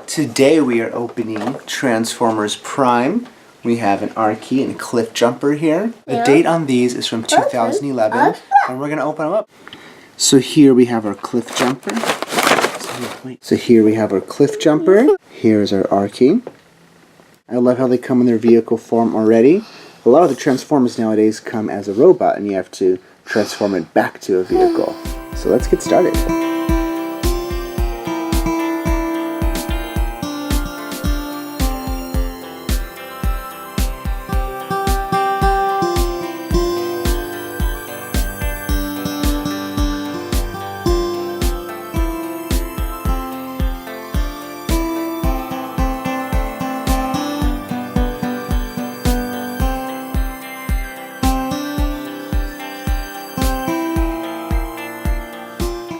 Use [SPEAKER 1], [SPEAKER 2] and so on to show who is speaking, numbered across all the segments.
[SPEAKER 1] Today we are opening Transformers Prime. We have an Arcee and a Cliffjumper here. The date on these is from 2011, and we're going to open them up. So here we have our Cliffjumper. Here's our Arcee. I love how they come in their vehicle form already. A lot of the Transformers nowadays come as a robot, and you have to transform it back to a vehicle. So let's get started.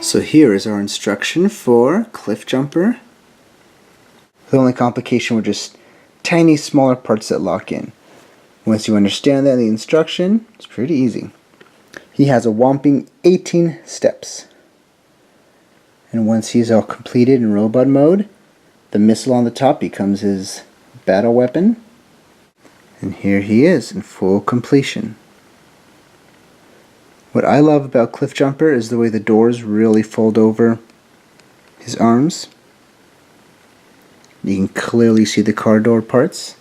[SPEAKER 1] So here is our instruction for Cliffjumper. The only complication were just tiny smaller parts that lock in. Once you understand that in the instruction, it's pretty easy. He has a whopping 18 steps. And once he's all completed in robot mode, the missile on the top becomes his battle weapon. And here he is in full completion. What I love about Cliffjumper is the way the doors really fold over his arms. You can clearly see the car door parts.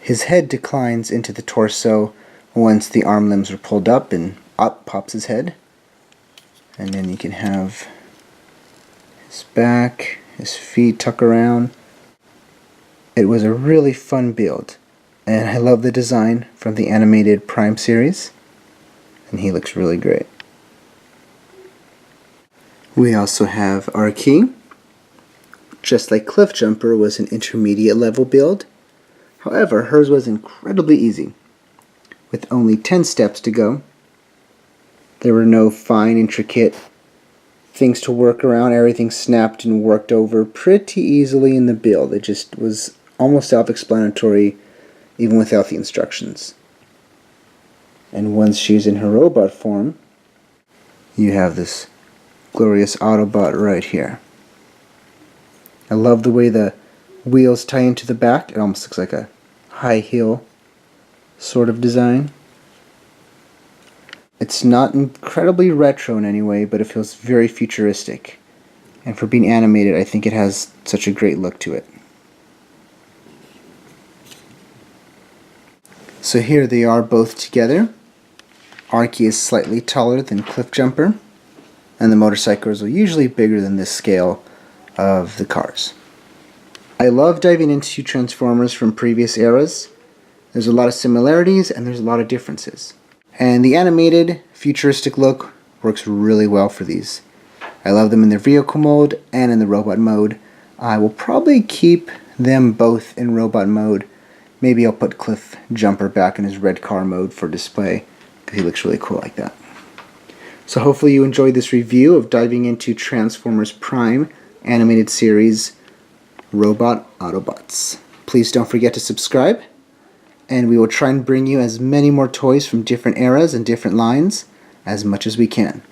[SPEAKER 1] His head declines into the torso once the arm limbs are pulled up, and up pops his head. And then you can have his back, his feet tuck around. It was a really fun build, and I love the design from the animated Prime series. And he looks really great. We also have Arcee. Just like Cliffjumper was an intermediate level build, however hers was incredibly easy. With only 10 steps to go. There were no fine intricate things to work around. Everything snapped and worked over pretty easily in the build. It just was almost self-explanatory even without the instructions. And once she's in her robot form, you have this glorious Autobot right here. I love the way the wheels tie into the back. It almost looks like a high heel sort of design. It's not incredibly retro in any way, but it feels very futuristic. And for being animated, I think it has such a great look to it. So here they are both together. Arcee is slightly taller than Cliffjumper, and the motorcycles are usually bigger than this scale of the cars. I love diving into Transformers from previous eras. There's a lot of similarities and there's a lot of differences. And the animated, futuristic look works really well for these. I love them in their vehicle mode and in the robot mode. I will probably keep them both in robot mode. Maybe I'll put Cliffjumper back in his red car mode for display, because he looks really cool like that. So hopefully you enjoyed this review of diving into Transformers Prime animated series Robot Autobots. Please don't forget to subscribe, and we will try and bring you as many more toys from different eras and different lines as much as we can.